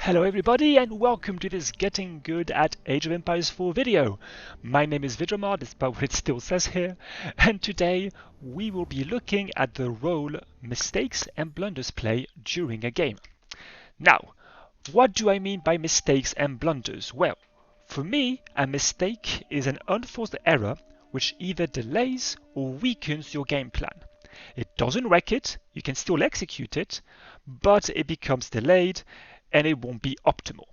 Hello everybody and welcome to this Getting Good at Age of Empires 4 video. My name is Vidromar, despite what it still says here, and today we will be looking at the role mistakes and blunders play during a game. Now, what do I mean by mistakes and blunders? Well, for me, a mistake is an unforced error which either delays or weakens your game plan. It doesn't wreck it, you can still execute it, but it becomes delayed and it won't be optimal.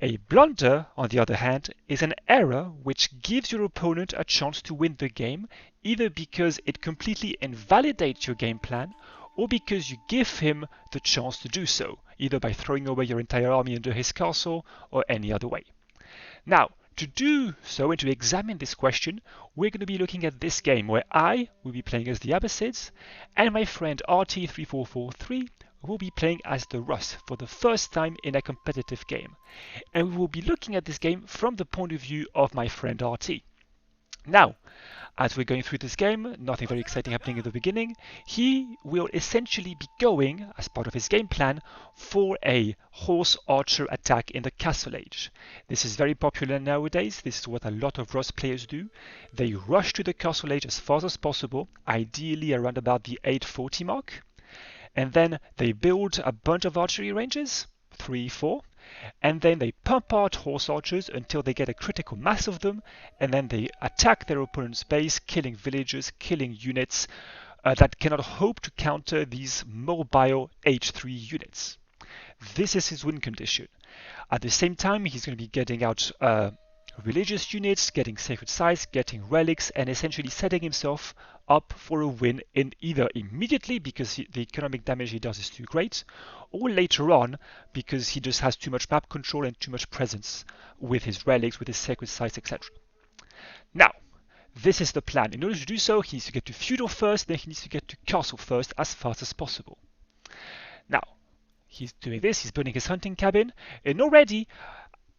A blunder, on the other hand, is an error which gives your opponent a chance to win the game, either because it completely invalidates your game plan, or because you give him the chance to do so, either by throwing away your entire army under his castle or any other way. Now, to do so and to examine this question, we're going to be looking at this game where I will be playing as the Abbasids and my friend RT3443 will be playing as the Rus for the first time in a competitive game. And we will be looking at this game from the point of view of my friend RT. Now, as we're going through this game, nothing very exciting happening at the beginning, he will essentially be going, as part of his game plan, for a horse archer attack in the Castle Age. This is very popular nowadays. This is what a lot of Rus players do. They rush to the Castle Age as fast as possible, ideally around about the 840 mark. And then they build a bunch of archery ranges, 3, 4, and then they pump out horse archers until they get a critical mass of them, and then they attack their opponent's base, killing villagers, killing units that cannot hope to counter these mobile H3 units. This is his win condition. At the same time, he's going to be getting out religious units, getting sacred sites, getting relics, and essentially setting himself up for a win in either immediately because the economic damage he does is too great, or later on because he just has too much map control and too much presence with his relics, with his sacred sites, etc. Now, this is the plan. In order to do so, he needs to get to feudal first, then he needs to get to castle first as fast as possible. Now, he's doing this, he's building his hunting cabin, and already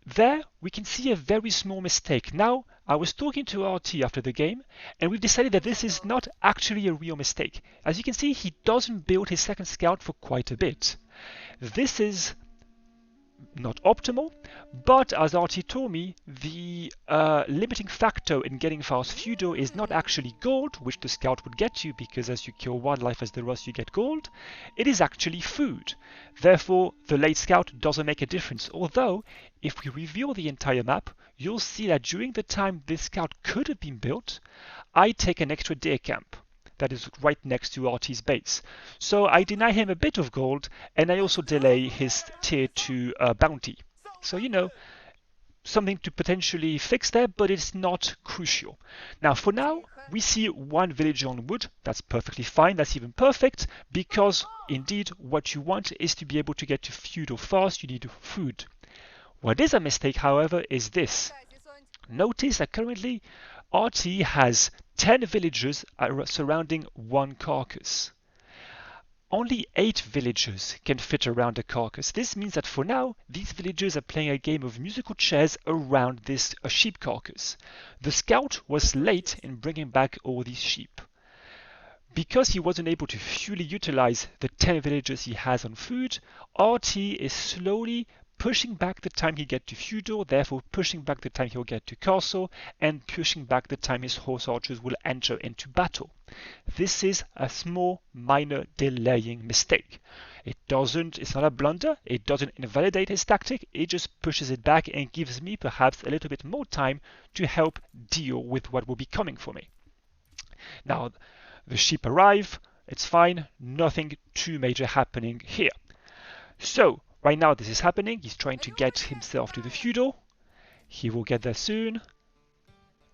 there we can see a very small mistake. Now, I was talking to RT after the game, and we've decided that this is not actually a real mistake. As you can see, he doesn't build his second scout for quite a bit. This is not optimal, but as RT told me, the limiting factor in getting fast feudal is not actually gold, which the scout would get you, because as you kill wildlife as the Rus you get gold. It is actually food. Therefore, the late scout doesn't make a difference, although if we reveal the entire map, you'll see that during the time this scout could have been built, I take an extra deer camp that is right next to RT's base. So I deny him a bit of gold, and I also delay his tier 2 bounty. So, you know, something to potentially fix there, but it's not crucial. Now, for now, we see one villager on wood. That's perfectly fine. That's even perfect, because indeed what you want is to be able to get to feudal fast. You need food. What is a mistake, however, is this. Notice that currently RT has 10 villagers surrounding one carcass. Only 8 villagers can fit around a carcass. This means that for now, these villagers are playing a game of musical chairs around this sheep carcass. The scout was late in bringing back all these sheep. Because he wasn't able to fully utilize the 10 villagers he has on food, RT is slowly pushing back the time he gets to feudal, therefore pushing back the time he'll get to castle, and pushing back the time his horse archers will enter into battle. This is a small, minor delaying mistake. It's not a blunder, it doesn't invalidate his tactic, it just pushes it back and gives me perhaps a little bit more time to help deal with what will be coming for me. Now, the sheep arrive, it's fine, nothing too major happening here. So, right now this is happening, he's trying to get himself to the feudal, he will get there soon,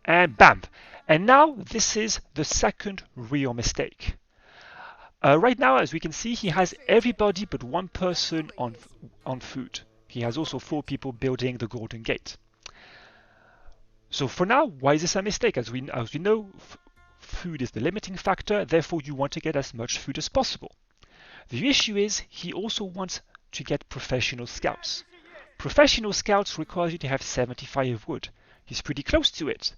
and bam! And now this is the second real mistake. Right now, as we can see, he has everybody but one person on food. He has also 4 people building the Golden Gate. So for now, why is this a mistake? As we know, food is the limiting factor, therefore you want to get as much food as possible. The issue is he also wants to get professional scouts. Professional scouts requires you to have 75 wood. He's pretty close to it.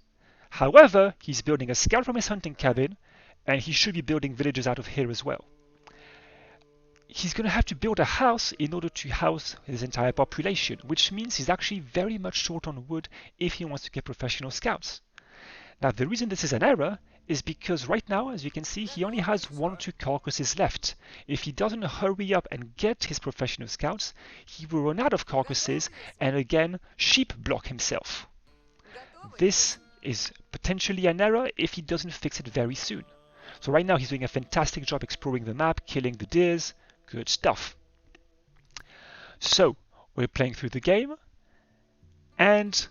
However, he's building a scout from his hunting cabin, and he should be building villages out of here as well. he's going to have to build a house in order to house his entire population, which means he's actually very much short on wood if he wants to get professional scouts. Now, the reason this is an error is because right now, as you can see, he only has 1 or 2 carcasses left. If he doesn't hurry up and get his professional scouts, he will run out of carcasses and again sheep block himself. This is potentially an error if he doesn't fix it very soon. So right now he's doing a fantastic job exploring the map, killing the deers, good stuff. So we're playing through the game, and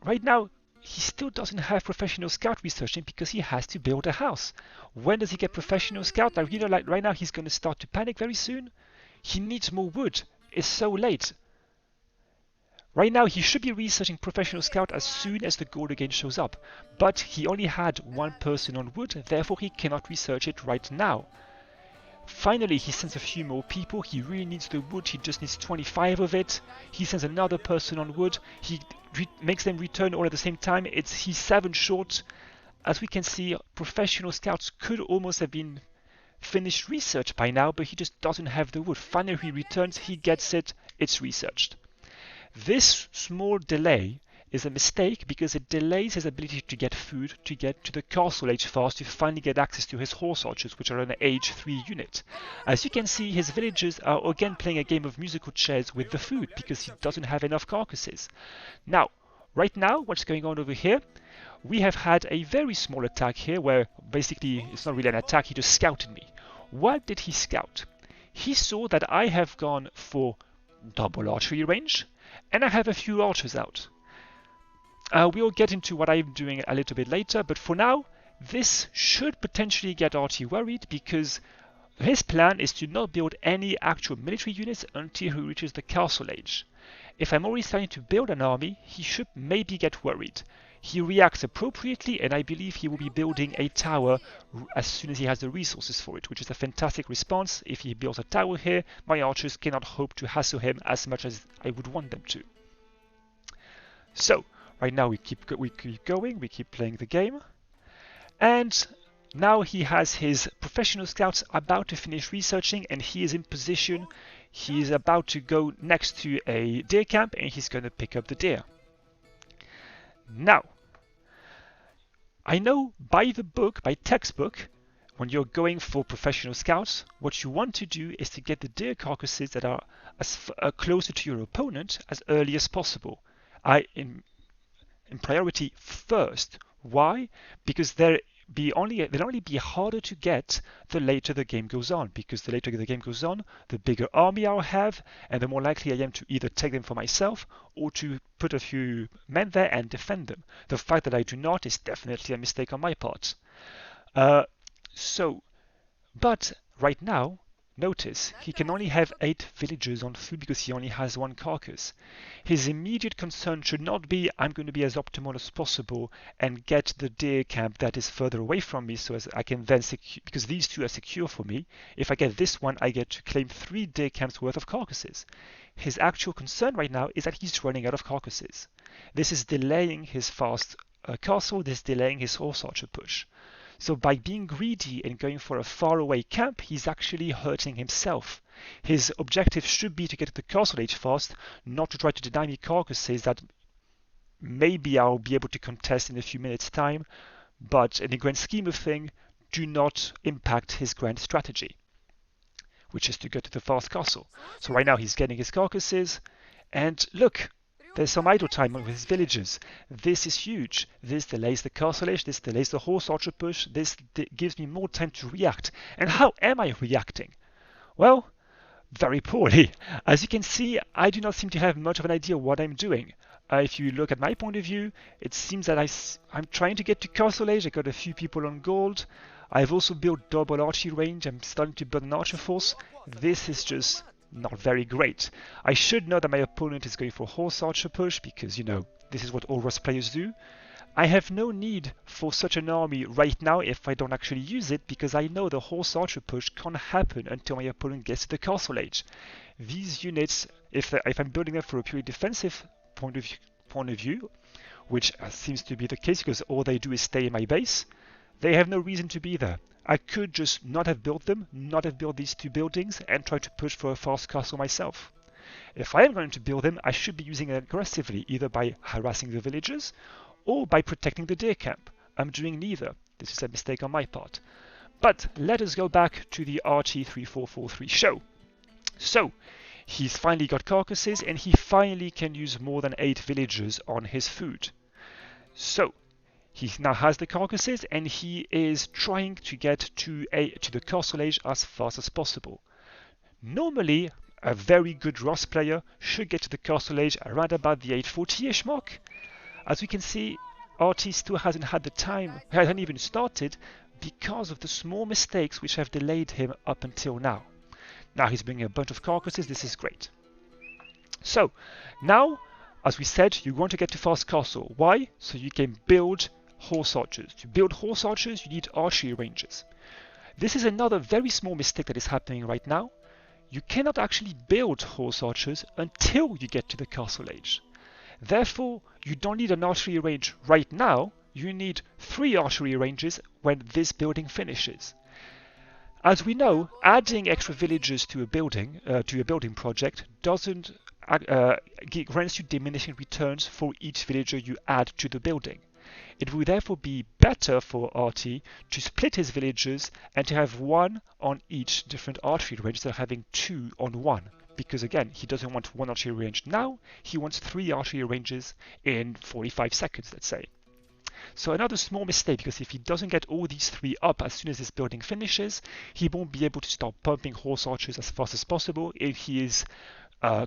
right now he still doesn't have professional scout researching because he has to build a house. When does he get professional scout? Like right now he's going to start to panic very soon. He needs more wood. It's so late. Right now he should be researching professional scout as soon as the gold again shows up, but he only had 1 person on wood, therefore he cannot research it right now. Finally, he sends a few more people. He really needs the wood. He just needs 25 of it. He sends another person on wood. He makes them return all at the same time. He's 7 short. As we can see, professional scouts could almost have been finished research by now, but he just doesn't have the wood. Finally, he returns. He gets it. It's researched. This small delay is a mistake because it delays his ability to get food, to get to the castle age fast, to finally get access to his horse archers, which are an age 3 unit. As you can see, his villagers are again playing a game of musical chairs with the food because he doesn't have enough carcasses. Now, right now, what's going on over here? We have had a very small attack here where basically it's not really an attack, he just scouted me. What did he scout? He saw that I have gone for double archery range and I have a few archers out. We'll get into what I'm doing a little bit later, but for now, this should potentially get Archie worried because his plan is to not build any actual military units until he reaches the castle age. If I'm already starting to build an army, he should maybe get worried. He reacts appropriately, and I believe he will be building a tower as soon as he has the resources for it, which is a fantastic response. If he builds a tower here, my archers cannot hope to hassle him as much as I would want them to. So, right now we keep going, we keep playing the game, and now he has his professional scouts about to finish researching and he is in position. He is about to go next to a deer camp and he's going to pick up the deer. Now, I know by the book, by textbook, when you're going for professional scouts, what you want to do is to get the deer carcasses that are as closer to your opponent as early as possible. In priority first. Why? Because they'll only be harder to get the later the game goes on, because the later the game goes on, the bigger army I'll have, and the more likely I am to either take them for myself or to put a few men there and defend them. The fact that I do not is definitely a mistake on my part. But right now, notice, he can only have 8 villagers on food because he only has 1 carcass. His immediate concern should not be, I'm going to be as optimal as possible and get the deer camp that is further away from me so as I can then secure, because these 2 are secure for me. If I get this one, I get to claim 3 deer camps worth of carcasses. His actual concern right now is that he's running out of carcasses. This is delaying his fast castle, this is delaying his horse archer push. So by being greedy and going for a faraway camp, he's actually hurting himself. His objective should be to get to the castle age fast, not to try to deny me carcasses that maybe I'll be able to contest in a few minutes' time, but in the grand scheme of things, do not impact his grand strategy, which is to get to the fast castle. So right now he's getting his carcasses, and look! There's some idle time with his villagers. This is huge. This delays the castle age, this delays the horse archer push, this gives me more time to react. And how am I reacting? Well, very poorly. As you can see, I do not seem to have much of an idea what I'm doing. If you look at my point of view, it seems that I'm trying to get to castle age. I got a few people on gold. I've also built double archery range. I'm starting to build an archer force. This is just not very great. I should know that my opponent is going for horse archer push because, you know, this is what all Rust players do. I have no need for such an army right now if I don't actually use it, because I know the horse archer push can't happen until my opponent gets to the castle age. These units, if I'm building them for a purely defensive point of view, which seems to be the case because all they do is stay in my base, they have no reason to be there. I could just not have built them, not have built these two buildings, and try to push for a fast castle myself. If I am going to build them, I should be using it aggressively, either by harassing the villagers or by protecting the deer camp. I'm doing neither. This is a mistake on my part. But let us go back to the RT3443 show. So, he's finally got carcasses, and he finally can use more than 8 villagers on his food. So, he now has the carcasses, and he is trying to get to the castle age as fast as possible. Normally, a very good Ross player should get to the castle age around about the 840-ish mark. As we can see, RT still hasn't had the time, hasn't even started, because of the small mistakes which have delayed him up until now. Now he's bringing a bunch of carcasses, this is great. So, now, as we said, you want to get to fast castle. Why? So you can build horse archers. To build horse archers, you need archery ranges. This is another very small mistake that is happening right now. You cannot actually build horse archers until you get to the castle age. Therefore, you don't need an archery range right now, you need 3 archery ranges when this building finishes. As we know, adding extra villagers to a building project doesn't grants you diminishing returns for each villager you add to the building. It would therefore be better for RT to split his villagers and to have 1 on each different archery range instead of having 2 on 1. Because again, he doesn't want 1 archery range now, he wants 3 archery ranges in 45 seconds, let's say. So another small mistake, because if he doesn't get all these 3 up as soon as this building finishes, he won't be able to start pumping horse archers as fast as possible. If his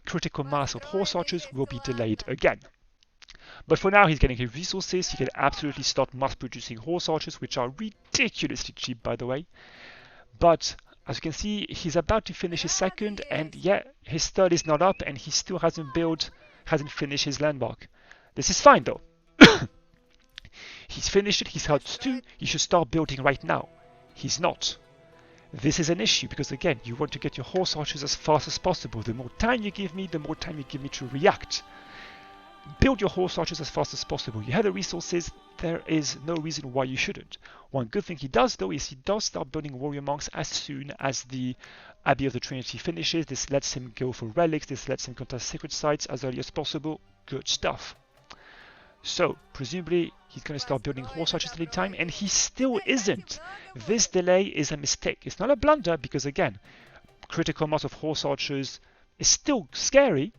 critical mass of horse archers will be delayed again. But for now, he's getting his resources. He can absolutely start mass producing horse archers, which are ridiculously cheap, by the way. But as you can see, he's about to finish his second, and yeah, his third is not up, and he still hasn't finished his landmark. This is fine though. He's finished it, he's held 2, he should start building right now. He's not. This is an issue because again, you want to get your horse archers as fast as possible. The more time you give me, the more time you give me to react. Build your horse archers as fast as possible. You have the resources, there is no reason why you shouldn't. One good thing he does though is he does start building warrior monks as soon as the Abbey of the Trinity finishes. This lets him go for relics, this lets him contest sacred sites as early as possible. Good stuff. So, presumably, he's going to start building horse archers any time, and he still isn't. This delay is a mistake. It's not a blunder, because again, critical mass of horse archers is still scary,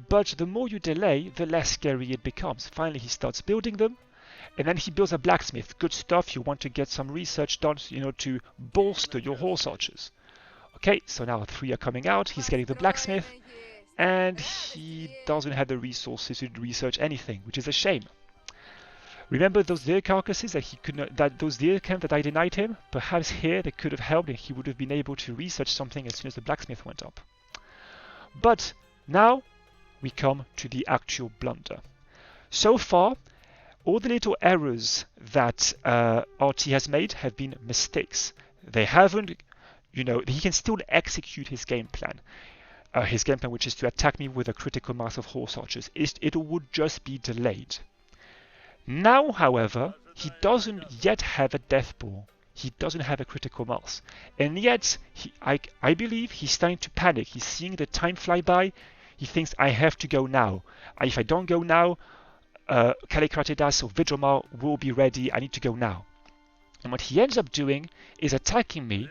but the more you delay, the less scary it becomes. Finally, he starts building them, and then he builds a blacksmith. Good stuff. You want to get some research done, to bolster your horse archers. Okay, so now 3 are coming out. He's getting the blacksmith. And he doesn't have the resources to research anything, which is a shame. Remember those deer carcasses those deer camp that I denied him? Perhaps here they could have helped and he would have been able to research something as soon as the blacksmith went up. But now we come to the actual blunder. So far, all the little errors that RT has made have been mistakes. They haven't, he can still execute his game plan. Which is to attack me with a critical mass of horse archers. It would just be delayed. Now, however, he doesn't yet have a deathball. He doesn't have a critical mass. And yet, I believe he's starting to panic. He's seeing the time fly by. He thinks, I have to go now. If I don't go now, Kalikratidas or Vidromar will be ready. I need to go now. And what he ends up doing is attacking me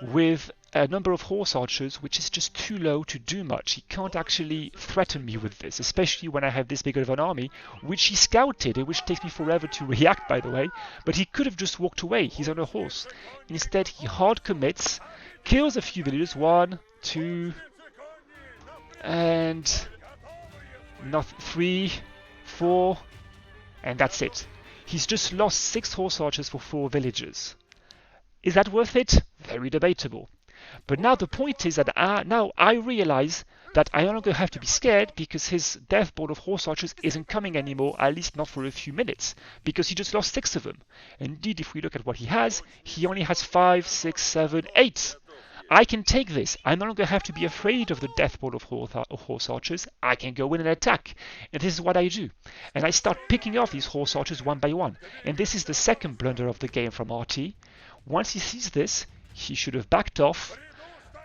with a number of horse archers, which is just too low to do much. He can't actually threaten me with this, especially when I have this big of an army, which he scouted, and which takes me forever to react, by the way. But he could have just walked away. He's on a horse. Instead, he hard commits, kills a few villagers, 1, 2, and 3, 4, and that's it. He's just lost 6 horse archers for 4 villagers. Is that worth it? Very debatable. But now the point is that now I realize that I no longer have to be scared because his death ball of horse archers isn't coming anymore, at least not for a few minutes, because he just lost 6 of them. Indeed, if we look at what he only has 5, 6, 7, 8. I can take this. I no longer have to be afraid of the death ball of horse archers. I can go in and attack. And this is what I do. And I start picking off these horse archers one by one. And this is the second blunder of the game from RT, Once he sees this, he should have backed off,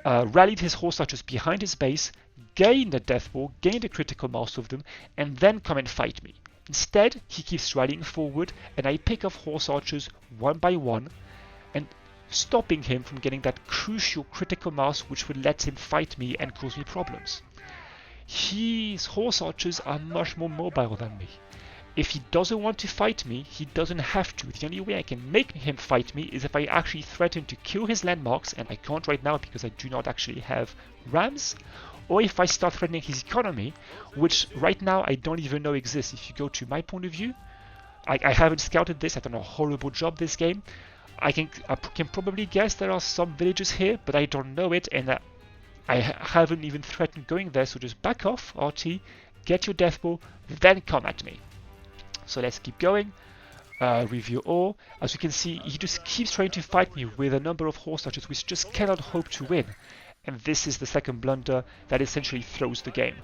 rallied his horse archers behind his base, gained a deathball, gained a critical mass of them, and then come and fight me. Instead, he keeps rallying forward, and I pick off horse archers one by one, and stopping him from getting that crucial critical mass which would let him fight me and cause me problems. His horse archers are much more mobile than me. If he doesn't want to fight me, he doesn't have to. The only way I can make him fight me is if I actually threaten to kill his landmarks, and I can't right now because I do not actually have rams, or if I start threatening his economy, which right now I don't even know exists. If you go to my point of view, I haven't scouted this, I've done a horrible job this game. I can probably guess there are some villages here, but I don't know it, and I haven't even threatened going there, so just back off, RT, get your deathball, then come at me. So let's keep going. Review all. As you can see, he just keeps trying to fight me with a number of horse archers which just cannot hope to win. And this is the second blunder that essentially throws the game.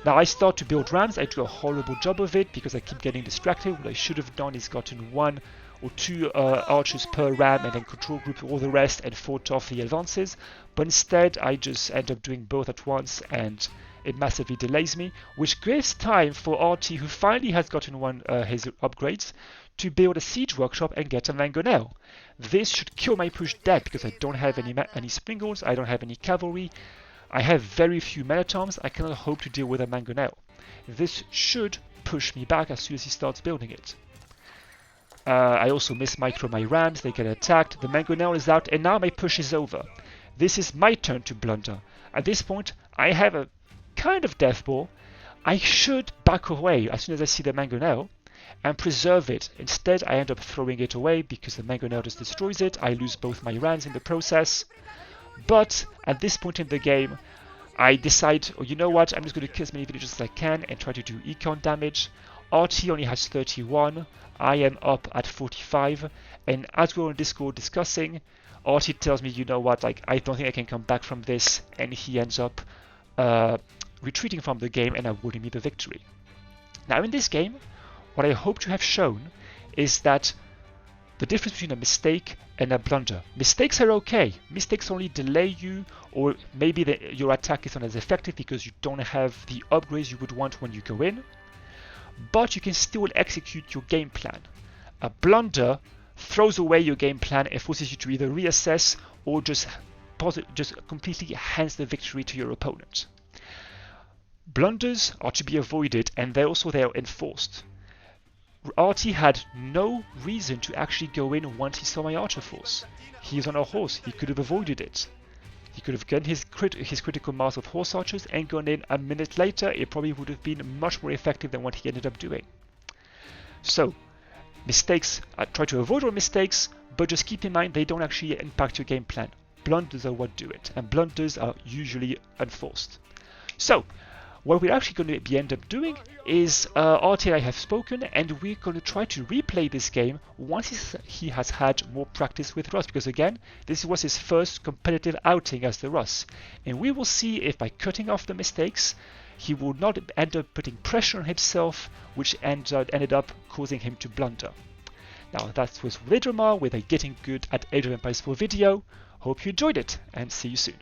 Now I start to build rams. I do a horrible job of it because I keep getting distracted. What I should have done is gotten 1 or 2 archers per ram and then control group all the rest and fought off the advances. But instead I just end up doing both at once, and it massively delays me, which gives time for RT, who finally has gotten his upgrades, to build a siege workshop and get a mangonel. This should kill my push dead because I don't have any springles, I don't have any cavalry, I have very few men-at-arms, I cannot hope to deal with a mangonel. This should push me back as soon as he starts building it. I also mismicro my rams, they get attacked, the mangonel is out, and now my push is over. This is my turn to blunder. At this point, I have a kind of deathball. I should back away as soon as I see the mangonel and preserve it. Instead, I end up throwing it away because the mangonel just destroys it. I lose both my rams in the process. But at this point in the game, I decide, oh, you know what, I'm just going to kill as many villagers as I can and try to do econ damage. RT only has 31, I am up at 45, and as we're on Discord discussing, RT tells me, you know what, like, I don't think I can come back from this, and he ends up retreating from the game and awarding me the victory. Now in this game, what I hope to have shown is that the difference between a mistake and a blunder. Mistakes are okay. Mistakes only delay you, or maybe your attack is not as effective because you don't have the upgrades you would want when you go in, but you can still execute your game plan. A blunder throws away your game plan and forces you to either reassess or just completely hands the victory to your opponent. Blunders are to be avoided, and they are enforced. RT had no reason to actually go in once he saw my archer force. He is on a horse, he could have avoided it. He could have gotten his critical mass of horse archers and gone in a minute later. It probably would have been much more effective than what he ended up doing. So, mistakes, try to avoid all mistakes, but just keep in mind they don't actually impact your game plan. Blunders are what do it, and blunders are usually enforced. So, what we're actually going to end up doing is RT and I have spoken, and we're going to try to replay this game once he has had more practice with Russ, because again, this was his first competitive outing as the Russ, and we will see if by cutting off the mistakes, he will not end up putting pressure on himself, which ended up causing him to blunder. Now that was Vidromar with a Getting Good at Age of Empires 4 video. Hope you enjoyed it, and see you soon.